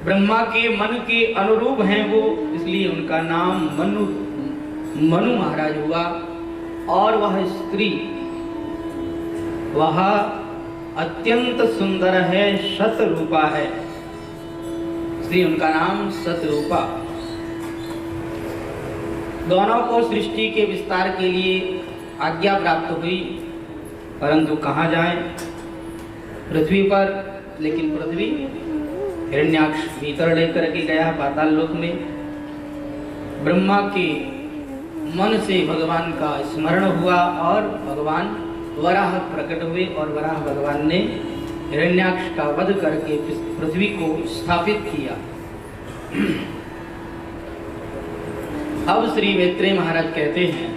ब्रह्मा के मन के अनुरूप हैं वो, इसलिए उनका नाम मनु महाराज हुआ। और वह स्त्री वह अत्यंत सुंदर है, शतरूपा है, इसलिए उनका नाम शतरूपा। दोनों को सृष्टि के विस्तार के लिए आज्ञा प्राप्त हुई, परंतु कहाँ जाएं? पृथ्वी पर। लेकिन पृथ्वी हिरण्याक्ष भीतर लेकर के गया पाताल लोक में। ब्रह्मा के मन से भगवान का स्मरण हुआ और भगवान वराह प्रकट हुए और वराह भगवान ने हिरण्याक्ष का वध करके पृथ्वी को स्थापित किया। अब श्री मैत्रेय महाराज कहते हैं,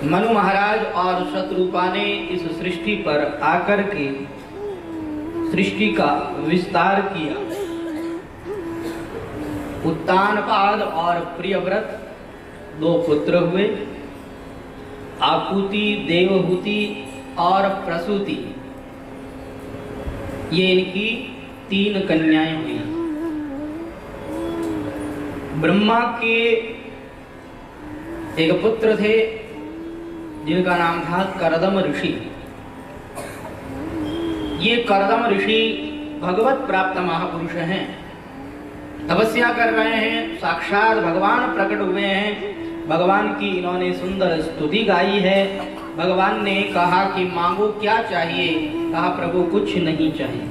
मनु महाराज और शतरूपा ने इस सृष्टि पर आकर के सृष्टि का विस्तार किया। उत्तानपाद और प्रियव्रत दो पुत्र हुए, आकुति, देवहूति और प्रसूति, ये इनकी 3 कन्याएं हुई। ब्रह्मा के एक पुत्र थे जिनका नाम था करदम ऋषि। ये करदम ऋषि भगवत प्राप्त महापुरुष हैं, तपस्या कर रहे हैं, साक्षात भगवान प्रकट हुए हैं। भगवान की इन्होंने सुंदर स्तुति गाई है। भगवान ने कहा कि मांगो क्या चाहिए? कहा प्रभु कुछ नहीं चाहिए।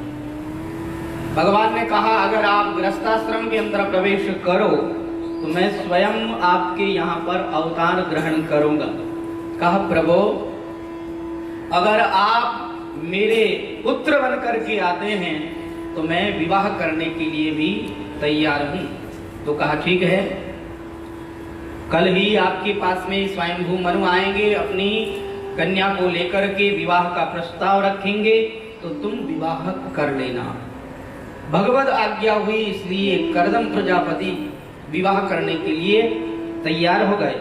भगवान ने कहा अगर आप गृहस्थाश्रम के अंदर प्रवेश करो तो मैं स्वयं आपके यहाँ पर अवतार ग्रहण करूंगा। कहा प्रभु अगर आप मेरे पुत्र बन करके आते हैं तो मैं विवाह करने के लिए भी तैयार हूं। तो कहा ठीक है, कल ही आपके पास में स्वयंभू मनु आएंगे, अपनी कन्या को लेकर के विवाह का प्रस्ताव रखेंगे, तो तुम विवाह कर लेना। भगवत आज्ञा हुई, इसलिए करदम प्रजापति विवाह करने के लिए तैयार हो गए।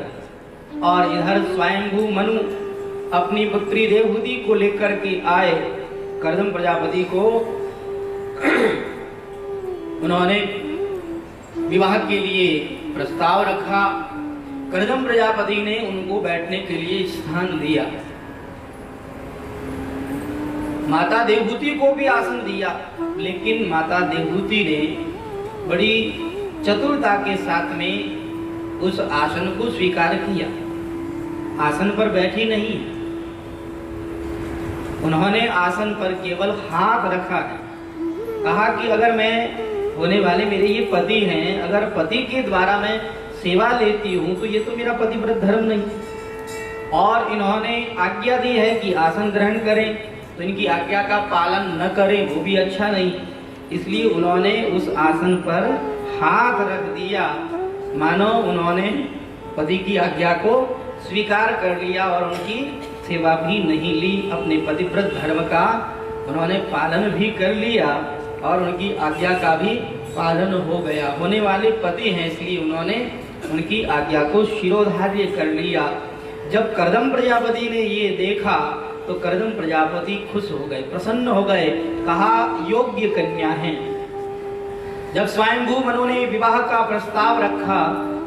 और इधर स्वयंभू मनु अपनी पुत्री देवहूति को लेकर के आए। करदम प्रजापति को उन्होंने विवाह के लिए प्रस्ताव रखा। करदम प्रजापति ने उनको बैठने के लिए स्थान दिया। माता देवहूति को भी आसन दिया, लेकिन माता देवहूति ने बड़ी चतुरता के साथ में उस आसन को स्वीकार किया। आसन पर बैठी नहीं, उन्होंने आसन पर केवल हाथ रखा है। कहा कि अगर मैं होने वाले मेरे ये पति हैं, अगर पति के द्वारा मैं सेवा लेती हूं तो ये तो मेरा पतिव्रत धर्म नहीं। और इन्होंने आज्ञा दी है कि आसन ग्रहण करें, तो इनकी आज्ञा का पालन न करें वो भी अच्छा नहीं। इसलिए उन्होंने उस आसन पर हाथ रख दिया, मानो उन्होंने पति की आज्ञा को स्वीकार कर लिया और उनकी सेवा भी नहीं ली। अपने पतिव्रत धर्म का उन्होंने पालन भी कर लिया और उनकी आज्ञा का भी पालन हो गया। होने वाले पति हैं, इसलिए उन्होंने उनकी आज्ञा को शिरोधार्य कर लिया। जब करदम प्रजापति ने ये देखा तो करदम प्रजापति खुश हो गए, प्रसन्न हो गए। कहा योग्य कन्या है। जब स्वयंभू मनु ने विवाह का प्रस्ताव रखा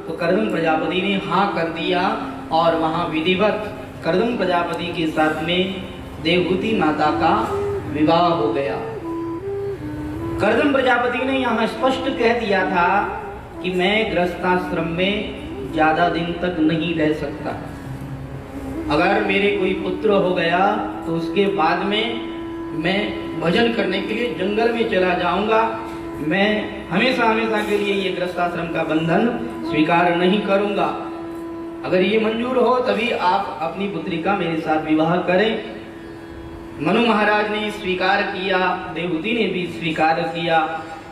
तो करदम प्रजापति ने हाँ कर दिया और वहां विधिवत करदम प्रजापति के साथ में देवहूति माता का विवाह हो गया। करदम प्रजापति ने यहाँ स्पष्ट कह दिया था कि मैं गृहस्थाश्रम में ज्यादा दिन तक नहीं रह सकता। अगर मेरे कोई पुत्र हो गया तो उसके बाद में मैं भजन करने के लिए जंगल में चला जाऊंगा। मैं हमेशा हमेशा के लिए ये गृहस्थाश्रम का बंधन स्वीकार नहीं करूंगा। अगर ये मंजूर हो तभी आप अपनी पुत्री का मेरे साथ विवाह करें। मनु महाराज ने स्वीकार किया, देवहूति ने भी स्वीकार किया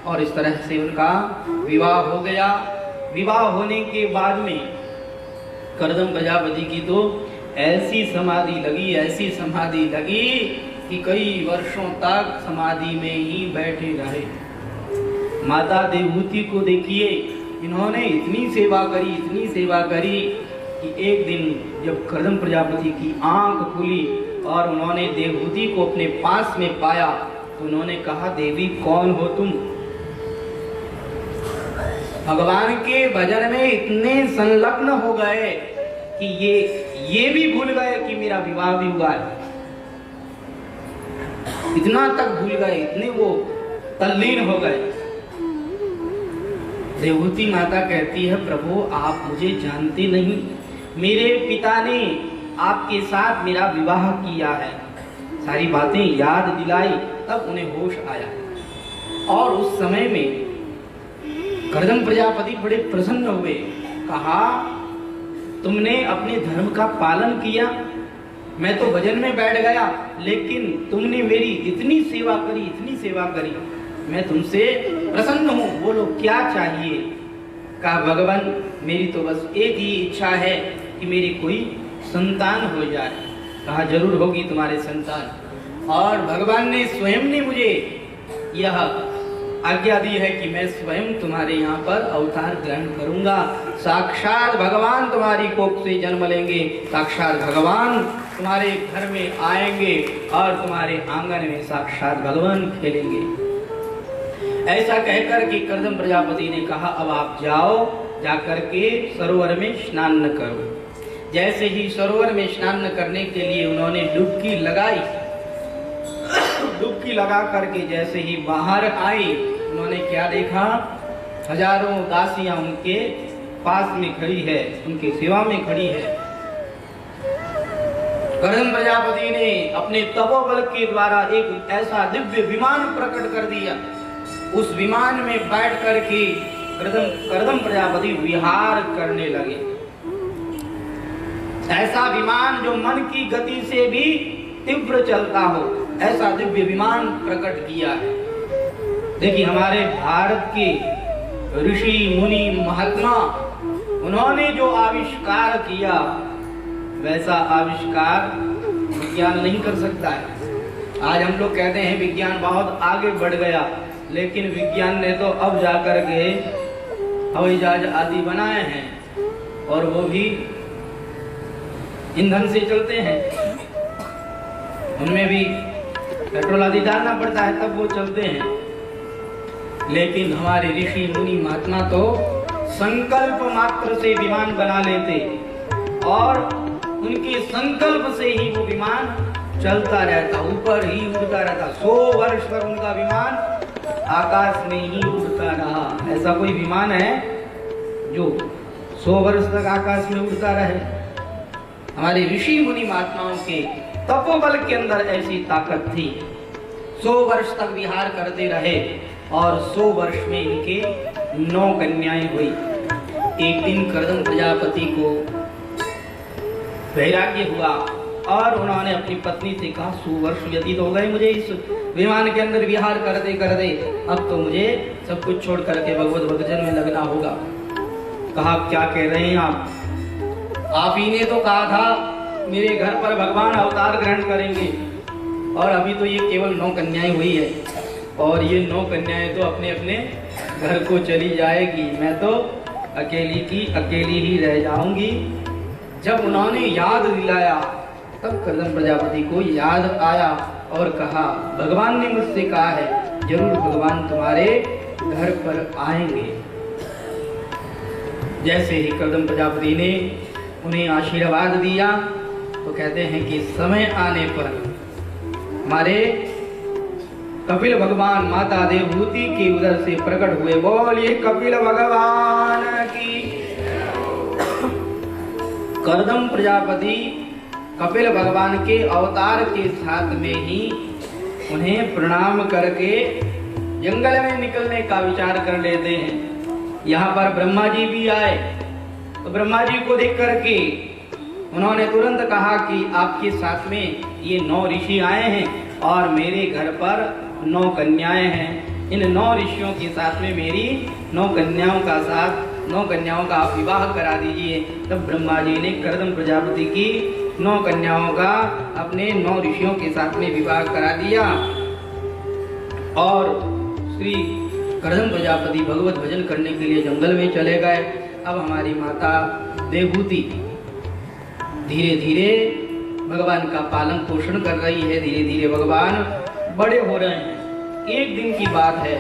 और इस तरह से उनका विवाह हो गया। विवाह होने के बाद में करदम प्रजापति की तो ऐसी समाधि लगी, ऐसी समाधि लगी कि कई वर्षों तक समाधि में ही बैठे रहे। माता देवहूति को देखिए, इन्होंने इतनी सेवा करी, इतनी सेवा करी कि एक दिन जब करदम प्रजापति की आंख खुली और उन्होंने देवहूति को अपने पास में पाया तो उन्होंने कहा देवी कौन हो तुम? भगवान के भजन में इतने संलग्न हो गए कि ये भी भूल गए कि मेरा विवाह भी हुआ है। इतना तक भूल गए, इतने वो तल्लीन हो गए। देवहूति माता कहती है, प्रभु आप मुझे जानते नहीं, मेरे पिता ने आपके साथ मेरा विवाह किया है। सारी बातें याद दिलाई, तब उन्हें होश आया। और उस समय में कर्दम प्रजापति बड़े प्रसन्न हुए। कहा, तुमने अपने धर्म का पालन किया, मैं तो भजन में बैठ गया, लेकिन तुमने मेरी इतनी सेवा करी, इतनी सेवा करी, मैं तुमसे प्रसन्न हूँ, बोलो क्या चाहिए। कहा, भगवान मेरी तो बस एक ही इच्छा है कि मेरी कोई संतान हो जाए। कहा, जरूर होगी तुम्हारे संतान। और भगवान ने स्वयं ने मुझे यह आज्ञा दी है कि मैं स्वयं तुम्हारे यहाँ पर अवतार ग्रहण करूंगा। साक्षात भगवान तुम्हारी कोख से जन्म लेंगे, साक्षात भगवान तुम्हारे घर में आएंगे और तुम्हारे आंगन में साक्षात भगवान खेलेंगे। ऐसा कहकर के कर्दम प्रजापति ने कहा, अब आप जाओ, जाकर के सरोवर में स्नान न करो। जैसे ही सरोवर में स्नान करने के लिए उन्होंने डुबकी लगाई, डुबकी लगा करके जैसे ही बाहर आई, उन्होंने क्या देखा, हजारों दासियां उनके पास में खड़ी है, उनकी सेवा में खड़ी है। कर्दम प्रजापति ने अपने तपोबल के द्वारा एक ऐसा दिव्य विमान प्रकट कर दिया। उस विमान में बैठ करके कर्दम प्रजापति विहार करने लगे। ऐसा विमान जो मन की गति से भी तीव्र चलता हो, ऐसा दिव्य विमान प्रकट किया है। देखिए, हमारे भारत के ऋषि मुनि महात्मा, उन्होंने जो आविष्कार किया, वैसा आविष्कार विज्ञान नहीं कर सकता है। आज हम लोग कहते हैं विज्ञान बहुत आगे बढ़ गया, लेकिन विज्ञान ने तो अब जाकर के हवाई जहाज आदि बनाए हैं, और वो भी ईंधन से चलते हैं। उनमें भी पेट्रोल आदि डालना पड़ता है, तब वो चलते हैं। लेकिन हमारे ऋषि मुनि महात्मा तो संकल्प मात्र से विमान बना लेते, और उनके संकल्प से ही वो विमान चलता रहता, ऊपर ही उड़ता रहता। 100 वर्ष तक उनका विमान आकाश में ही उड़ता रहा। ऐसा कोई विमान है जो 100 वर्ष तक आकाश में उड़ता रहे? हमारे ऋषि मुनि महात्माओं के तपोबल के अंदर ऐसी ताकत थी। 100 वर्ष तक विहार करते रहे, और 100 वर्ष में इनके 9 कन्याएं हुई। एक दिन कर्दम प्रजापति को वैराग्य हुआ, और उन्होंने अपनी पत्नी से कहा, 100 वर्ष व्यतीत हो गए मुझे इस विमान के अंदर विहार करते करते, अब तो मुझे सब कुछ छोड़ करके भगवत भजन में लगना होगा। कहा, क्या कह रहे हैं आप ही ने तो कहा था मेरे घर पर भगवान अवतार ग्रहण करेंगे, और अभी तो ये केवल 9 कन्याएं हुई है, और ये 9 कन्याएं तो अपने अपने घर को चली जाएगी, मैं तो अकेली की अकेली ही रह जाऊंगी। जब उन्होंने याद दिलाया, तब कर्दम प्रजापति को याद आया और कहा, भगवान ने मुझसे कहा है, जरूर भगवान तुम्हारे घर पर आएंगे। जैसे ही कर्दम प्रजापति ने उन्हें आशीर्वाद दिया, तो कहते हैं कि समय आने पर हमारे कपिल भगवान माता देवहूति के उदर से प्रकट हुए। बोलिए कपिल भगवान की। कर्दम प्रजापति कपिल भगवान के अवतार के साथ में ही उन्हें प्रणाम करके जंगल में निकलने का विचार कर लेते हैं। यहाँ पर ब्रह्मा जी भी आए, तो ब्रह्मा जी को देख करके उन्होंने तुरंत कहा कि आपके साथ में ये 9 ऋषि आए हैं, और मेरे घर पर 9 कन्याएं हैं। इन 9 ऋषियों के साथ में मेरी 9 कन्याओं का आप विवाह करा दीजिए। तब ब्रह्मा जी ने कर्दम प्रजापति की 9 कन्याओं का अपने 9 ऋषियों के साथ में विवाह करा दिया, और श्री कर्दम प्रजापति भगवत भजन करने के लिए जंगल में चले गए। अब हमारी माता देवहूति धीरे धीरे भगवान का पालन पोषण कर रही है। धीरे धीरे भगवान बड़े हो रहे हैं। एक दिन की बात है,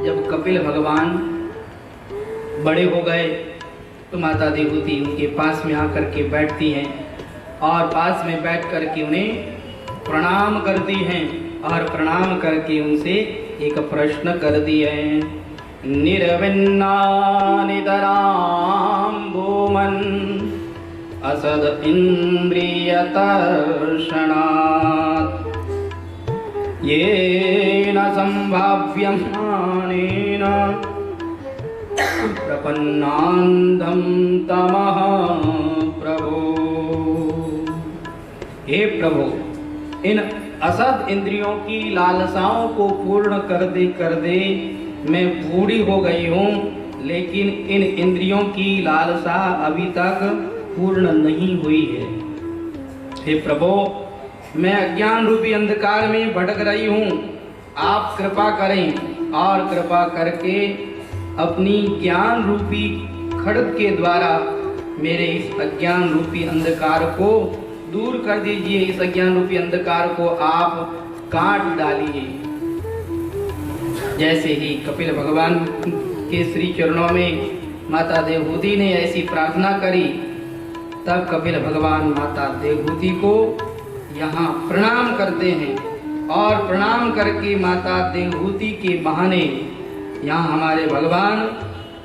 जब कपिल भगवान बड़े हो गए तो माता देवहूति उनके पास में आकर के बैठती हैं और पास में बैठ करके उन्हें प्रणाम करती हैं और प्रणाम करके उनसे एक प्रश्न कर दिए हैं। निर्विन्ना नितरां भूमन् असद इंद्रियतर्षणात् येन संभाव्यं ज्ञानेन प्रपन्नान्धं तमः प्रभो। हे प्रभु, इन असद इंद्रियों की लालसाओं को पूर्ण कर दे मैं बूढ़ी हो गई हूँ, लेकिन इन इंद्रियों की लालसा अभी तक पूर्ण नहीं हुई है। हे प्रभु, मैं अज्ञान रूपी अंधकार में भटक रही हूँ, आप कृपा करें और कृपा करके अपनी ज्ञान रूपी खड्ग के द्वारा मेरे इस अज्ञान रूपी अंधकार को दूर कर दीजिए। इस अज्ञान रूपी अंधकार को आप काट डालिए। जैसे ही कपिल भगवान के श्री चरणों में माता देवहूति ने ऐसी प्रार्थना करी, तब कपिल भगवान माता देवहूति को यहाँ प्रणाम करते हैं और प्रणाम करके माता देवहूति के बहाने यहाँ हमारे भगवान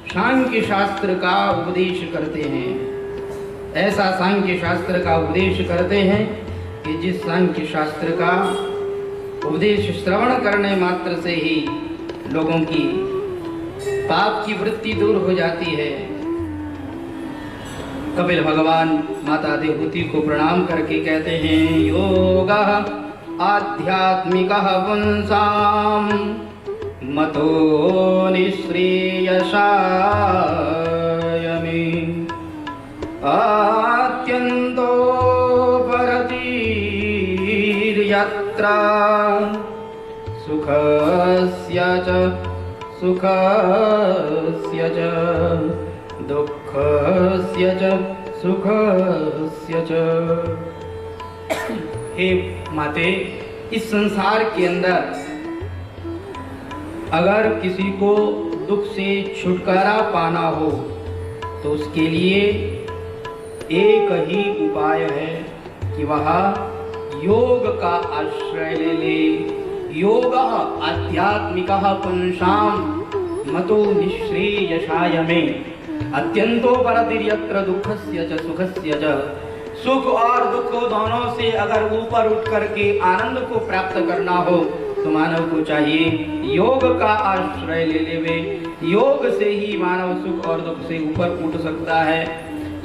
सांख्य शास्त्र का उपदेश करते हैं। ऐसा सांख्य शास्त्र का उपदेश करते हैं कि जिस सांख्य शास्त्र का उपदेश श्रवण करने मात्र से ही लोगों की पाप की वृत्ति दूर हो जाती है। कपिल भगवान माता देवहूति को प्रणाम करके कहते हैं, योगः आध्यात्मिकः पुंसां मतो निःश्रेयसाय मे अत्यन्तो परतीर्यत्र सुखस्य च दुःखस्य च सुखस्य च। हे माते, इस संसार के अंदर अगर किसी को दुख से छुटकारा पाना हो तो उसके लिए एक ही उपाय है कि वह योग का आश्रय ले ले। योगः आध्यात्मिकः पुंसां मतो निःश्रेयसाय मे अत्यंतो परतिर्यत्र दुःखस्य च सुखस्य च। सुख और दुख दोनों से अगर ऊपर उठ करके आनंद को प्राप्त करना हो तो मानव को चाहिए योग का आश्रय ले लेवे। योग से ही मानव सुख और दुख से ऊपर उठ सकता है।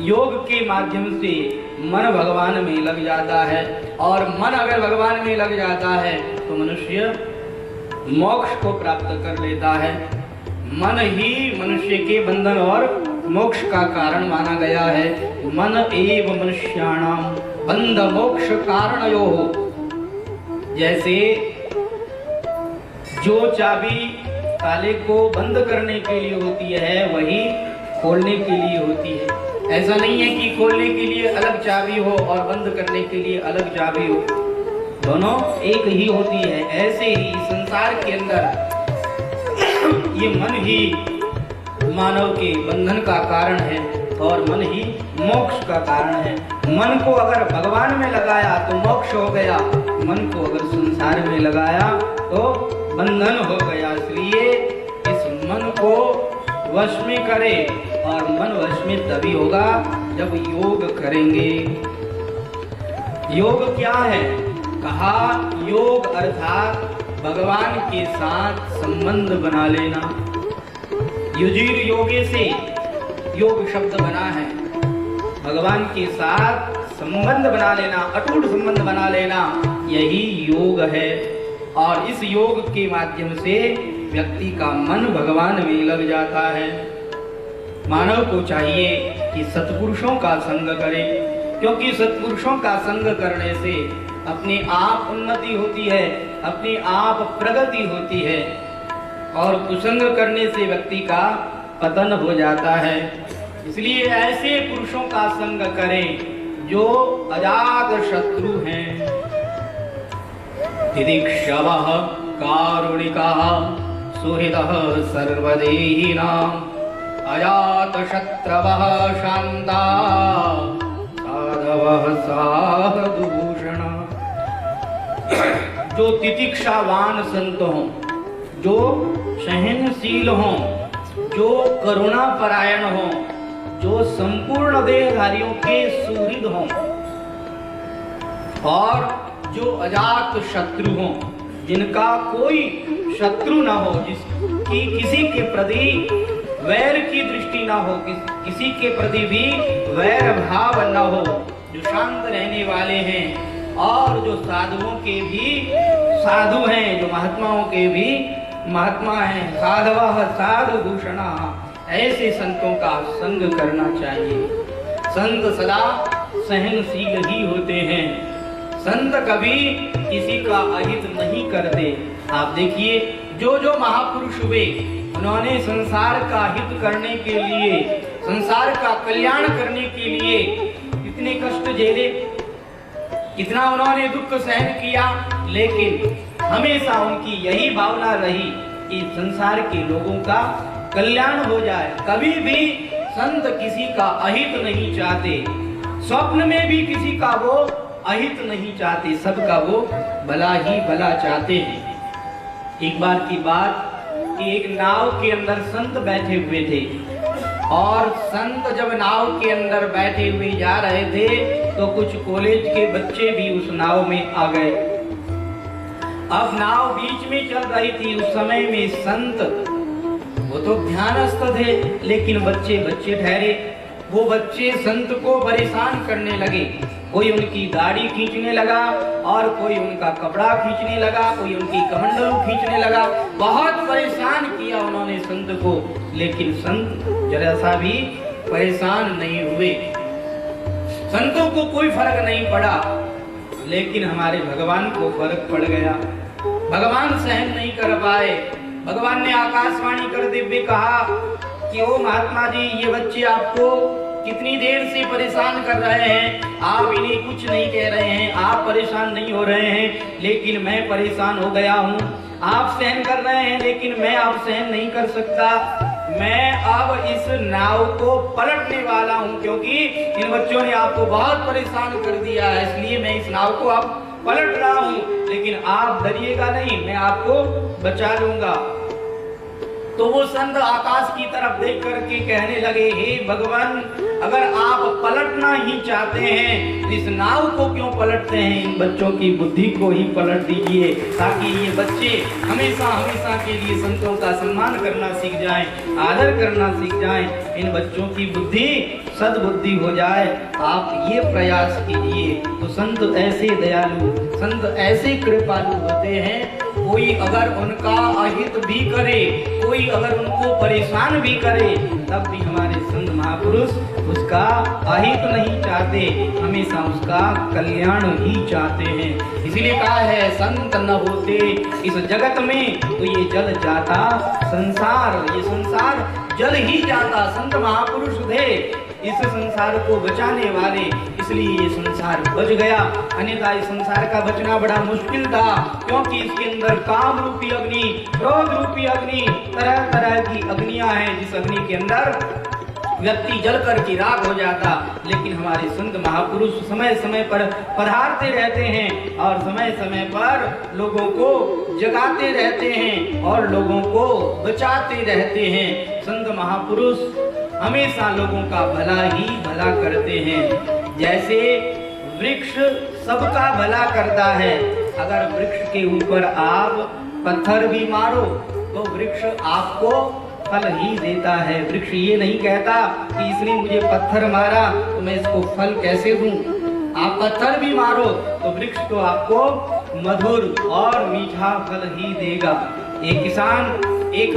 योग के माध्यम से मन भगवान में लग जाता है और मन अगर भगवान में लग जाता है तो मनुष्य मोक्ष को प्राप्त कर लेता है। मन ही मनुष्य के बंधन और मोक्ष का कारण माना गया है। मन एव मनुष्याणाम बंध मोक्ष कारणयोः। जैसे जो चाबी ताले को बंद करने के लिए होती है वही खोलने के लिए होती है। ऐसा नहीं है कि खोलने के लिए अलग चाबी हो और बंद करने के लिए अलग चाबी हो, दोनों एक ही होती है। ऐसे ही संसार के अंदर ये मन ही मानव के बंधन का कारण है और मन ही मोक्ष का कारण है। मन को अगर भगवान में लगाया तो मोक्ष हो गया, मन को अगर संसार में लगाया तो बंधन हो गया। इसलिए इस मन को वश में करे और मन वश में तभी होगा जब योग करेंगे। योग क्या है? कहा योग अर्थात भगवान के साथ संबंध बना लेना। युजीर योगे से योग शब्द बना है। भगवान के साथ संबंध बना लेना, अटूट संबंध बना लेना, यही योग है। और इस योग के माध्यम से व्यक्ति का मन भगवान में लग जाता है। मानव को चाहिए कि सत्पुरुषों का संग करे, क्योंकि सत्पुरुषों का संग करने से अपने आप उन्नति होती है, अपने आप प्रगति होती है। और कुसंग करने से व्यक्ति का पतन हो जाता है। इसलिए ऐसे पुरुषों का संग करें जो अजात शत्रु हैं। तितिक्षवः कारुणिकः सुहृदः सर्वदेहिनां अजातशत्रवः शान्ता साधवः साधुभूषणा। जो तितिक्षावान संत हों, जो सहनशील हों, जो करुणा परायण हों, जो संपूर्ण देहधारियों के सुहृद हों और जो अजात शत्रु हों, जिनका कोई शत्रु ना हो, जिसकी किसी के प्रति वैर की दृष्टि ना हो, किसी के प्रति भी वैर भाव ना हो, जो शांत रहने वाले हैं और जो साधुओं के भी साधु हैं, जो महात्माओं के भी महात्मा हैं। साधवः साधु भूषणा, ऐसे संतों का संग करना चाहिए। संत सदा सहनशील ही होते हैं, संत कभी किसी का अहित नहीं करते। आप देखिए, जो जो महापुरुष हुए उन्होंने संसार का हित करने के लिए, संसार का कल्याण करने के लिए कितने कष्ट झेले, कितना उन्होंने दुख सहन किया, लेकिन हमेशा उनकी यही भावना रही कि संसार के लोगों का कल्याण हो जाए। कभी भी संत किसी का अहित नहीं चाहते, स्वप्न में भी किसी का वो अहित नहीं चाहते, सबका वो भला ही भला चाहते हैं। एक बार की बात कि एक नाव के अंदर संत बैठे हुए थे और संत जब नाव के अंदर बैठे हुए जा रहे थे तो कुछ कॉलेज के बच्चे भी उस नाव में आ गए। अब नाव बीच में चल रही थी। उस समय में संत, वो तो ध्यानस्थ थे, लेकिन बच्चे ठहरे। वो बच्चे संत को परेशान करने लगे। कोई उनकी दाढ़ी खींचने लगा और कोई उनका कपड़ा खींचने लगा, कोई उनकी कमंडलू खींचने लगा। बहुत परेशान किया उन्होंने संत को, लेकिन संत जरा सा भी परेशान नहीं हुए। संतों को कोई फर्क नहीं पड़ा, लेकिन हमारे भगवान को फर्क पड़ गया। भगवान सहन नहीं कर पाए। भगवान ने आकाशवाणी करते हुए कहा कि ओ महात्मा जी, ये बच्चे आपको कितनी देर से परेशान कर रहे हैं, आप इन्हें कुछ नहीं कह रहे हैं, आप परेशान नहीं हो रहे हैं, लेकिन मैं परेशान हो गया हूँ। आप सहन कर रहे हैं, लेकिन मैं आप सहन नहीं कर सकता। मैं अब इस नाव को पलटने वाला हूँ, क्योंकि इन बच्चों ने आपको बहुत परेशान कर दिया है, इसलिए मैं इस नाव को अब पलट रहा हूँ। लेकिन आप डरिएगा नहीं, मैं आपको बचा लूंगा। तो वो संत आकाश की तरफ देख करके कहने लगे, हे भगवान, अगर आप पलटना ही चाहते हैं, इस नाव को क्यों पलटते हैं? इन बच्चों की बुद्धि को ही पलट दीजिए, ताकि ये बच्चे हमेशा हमेशा के लिए संतों का सम्मान करना सीख जाएं, आदर करना सीख जाएं, इन बच्चों की बुद्धि सद्बुद्धि हो जाए। आप ये प्रयास कीजिए। तो संत ऐसे दयालु, संत ऐसे कृपालु होते हैं। कोई अगर उनका अहित भी करे, कोई अगर उनको परेशान भी करे, तब भी हमारे संत महापुरुष उसका अहित नहीं चाहते, हमेशा उसका कल्याण ही चाहते हैं। इसीलिए कहा है, संत न होते इस जगत में तो ये जल जाता संसार, ये संसार जल ही जाता। संत महापुरुष थे इस संसार को बचाने वाले, इसलिए ये संसार बच गया। अन्यथा इस संसार का बचना बड़ा मुश्किल था, क्योंकि इसके अंदर काम रूपी अग्नि, क्रोध रूपी अग्नि, तरह तरह की अग्नियां हैं, जिस अग्नि के अंदर व्यक्ति जल कर के राख हो जाता। लेकिन हमारे संत महापुरुष समय समय पर पधारते रहते हैं और समय समय पर लोगों को जगाते रहते हैं और लोगों को बचाते रहते हैं। संत महापुरुष हमेशा लोगों का भला ही भला करते हैं। जैसे वृक्ष सबका भला करता है, अगर वृक्ष के ऊपर आप पत्थर भी मारो तो वृक्ष आपको फल ही देता है। वृक्ष ये नहीं कहता कि इसने मुझे पत्थर मारा तो मैं इसको फल कैसे दूं। आप पत्थर भी मारो तो वृक्ष तो आपको मधुर और मीठा फल ही देगा। एक किसान एक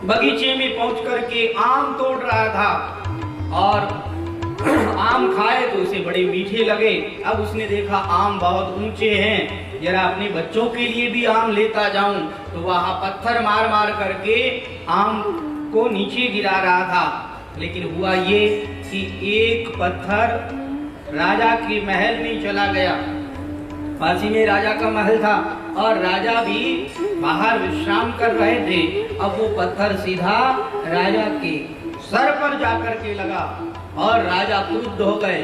बगीचे में पहुंच करके आम तोड़ रहा था और आम खाए तो उसे बड़े मीठे लगे। अब उसने देखा आम बहुत ऊंचे हैं, जरा अपने बच्चों के लिए भी आम लेता जाऊं, तो वहां पत्थर मार मार करके आम को नीचे गिरा रहा था। लेकिन हुआ ये कि एक पत्थर राजा के महल में चला गया। पास ही में राजा का महल था। और राजा भी बाहर विश्राम कर रहे थे। अब वो पत्थर सीधा राजा के सर पर जाकर के लगा और राजा क्रुद्ध हो गए।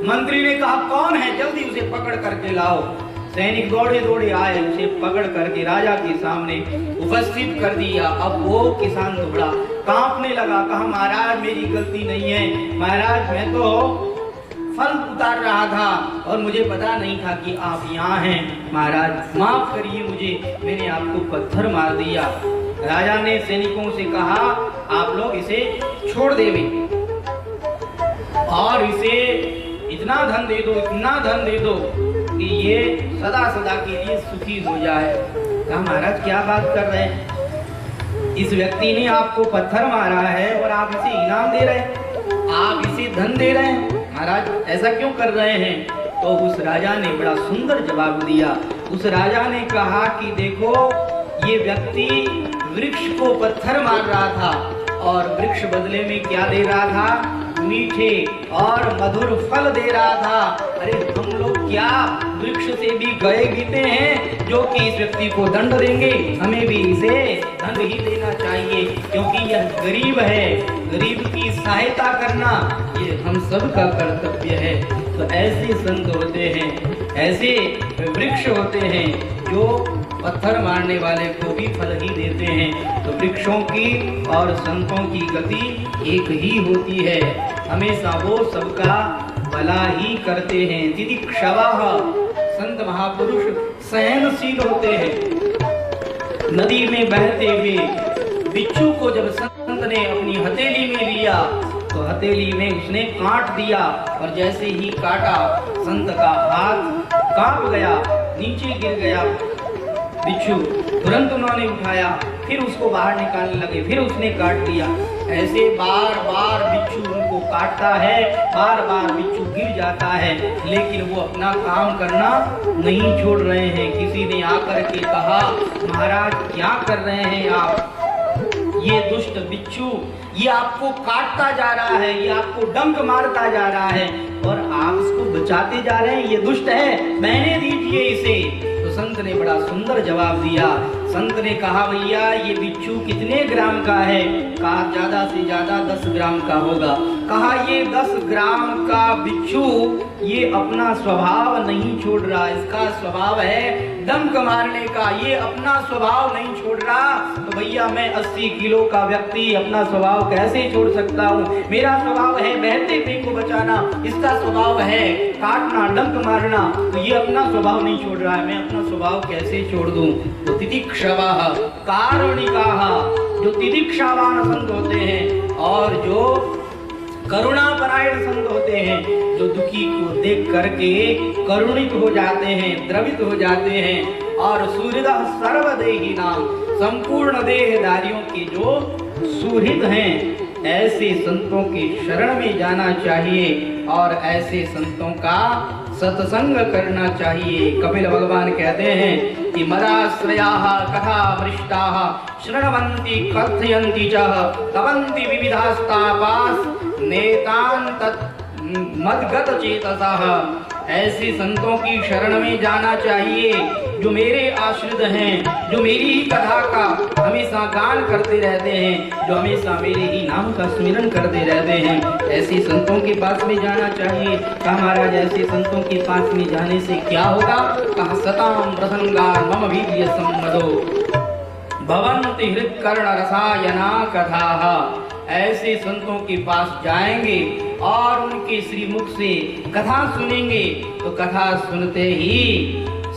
मंत्री ने कहा कौन है, जल्दी उसे पकड़ करके लाओ। सैनिक दौड़े दौड़े आए, उसे पकड़ करके राजा के सामने उपस्थित कर दिया। अब वो किसान दौड़ा, कांपने लगा, कहा महाराज मेरी गलती नहीं है, महाराज मैं तो फल उतार रहा था और मुझे पता नहीं था कि आप यहाँ हैं, महाराज माफ करिए मुझे, मैंने आपको पत्थर मार दिया। राजा ने सैनिकों से कहा आप लोग इसे छोड़ देवे और इसे इतना धन दे दो, इतना धन दे दो कि ये सदा सदा के लिए सुखी हो जाए। कहा महाराज क्या बात कर रहे हैं, इस व्यक्ति ने आपको पत्थर मारा है और आप इसे इनाम दे रहे हैं, आप इसे धन दे रहे हैं, महाराज ऐसा क्यों कर रहे हैं? तो उस राजा ने बड़ा सुंदर जवाब दिया। उस राजा ने कहा कि देखो ये व्यक्ति वृक्ष को पत्थर मार रहा था और वृक्ष बदले में क्या दे रहा था, मीठे और मधुर फल दे रहा था। अरे हम लोग क्या वृक्ष से भी गए बीते हैं जो कि इस व्यक्ति को दंड देंगे, हमें भी इसे दंड ही देना चाहिए क्योंकि यह गरीब है, गरीब की सहायता करना ये हम सब का कर्तव्य है। तो ऐसे संत होते हैं, ऐसे वृक्ष होते हैं जो पत्थर मारने वाले को भी फल ही देते हैं। तो वृक्षों की और संतों की गति एक ही होती है, हमेशा वो सबका भला ही करते हैं। तितिक्षवाः, संत महापुरुष सहनशील होते हैं। नदी में बहते हुए बिच्छू को जब संत ने अपनी हथेली में लिया तो हथेली में उसने काट दिया और जैसे ही काटा संत का हाथ कांप गया, नीचे गिर गया बिच्छू। तुरंत उन्होंने उठाया, फिर उसको बाहर निकालने लगे, फिर उसने काट दिया। ऐसे बार बार बिच्छू उनको काटता है, बार बार बिच्छू गिर जाता है, लेकिन वो अपना काम करना नहीं छोड़ रहे हैं। किसी ने आकर के कहा महाराज क्या कर रहे हैं आप, ये दुष्ट बिच्छू ये आपको काटता जा रहा है, ये आपको डंक मारता जा रहा है और आप इसको बचाते जा रहे हैं, ये दुष्ट है, बहने दीजिए इसे। तो संत ने बड़ा सुंदर जवाब दिया। संत ने कहा भैया ये बिच्छू कितने ग्राम का है? कहा ज्यादा से ज्यादा 10 ग्राम का होगा। कहा ये 10 ग्राम का बिच्छू ये अपना स्वभाव नहीं छोड़ रहा, इसका स्वभाव है डंक मारने का, ये अपना स्वभाव नहीं छोड़ रहा। तो भैया मैं 80 किलो का व्यक्ति अपना स्वभाव कैसे छोड़ सकता हूँ? मेरा स्वभाव है बहते पे को बचाना, इसका स्वभाव है काटना डंक मारना, तो ये अपना स्वभाव नहीं छोड़ रहा है, मैं अपना स्वभाव कैसे छोड़ दूं? तो तितिक्षवाः कारुणिकाः, जो तितिक्षावान संत होते हैं और जो करुणापरायण संत होते हैं, जो दुखी को देख करके करुणित हो जाते हैं, द्रवित हो जाते हैं और सुहृदः सर्वदेहिनां, संपूर्ण देहधारियों के जो सुहृद हैं, ऐसे संतों की शरण में जाना चाहिए और ऐसे संतों का सत्संग करना चाहिए। कपिल भगवान कहते हैं कि मदाश्रयाः कथामृष्टाः शृण्वन्ति कथयन्ति च तवन्ति विविधास्तापास् नेतान् तत् मद्गत चेतसः। ऐसे संतों की शरण में जाना चाहिए जो मेरे आश्रित हैं, जो मेरी ही कथा का हमेशा गान करते रहते हैं, जो हमेशा मेरे ही नाम का स्मरण करते रहते हैं। ऐसे संतों के पास में जाना चाहिए। कहा महाराज ऐसे संतों के पास में जाने से क्या होगा? कहा सताम प्रसंगान मम वीर्य सम्मदो भवन्ति हृत्कर्ण रसायना कथाः। ऐसे संतों के पास जाएंगे और उनके श्रीमुख से कथा सुनेंगे तो कथा सुनते ही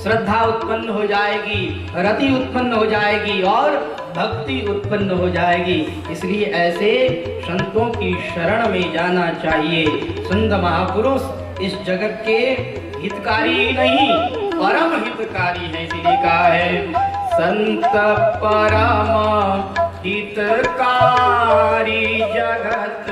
श्रद्धा उत्पन्न हो जाएगी, रति उत्पन्न हो जाएगी और भक्ति उत्पन्न हो जाएगी। इसलिए ऐसे संतों की शरण में जाना चाहिए। संत महापुरुष इस जगत के हितकारी नहीं परम हितकारी है, इसलिए कहा है संत परम हितकारी जगत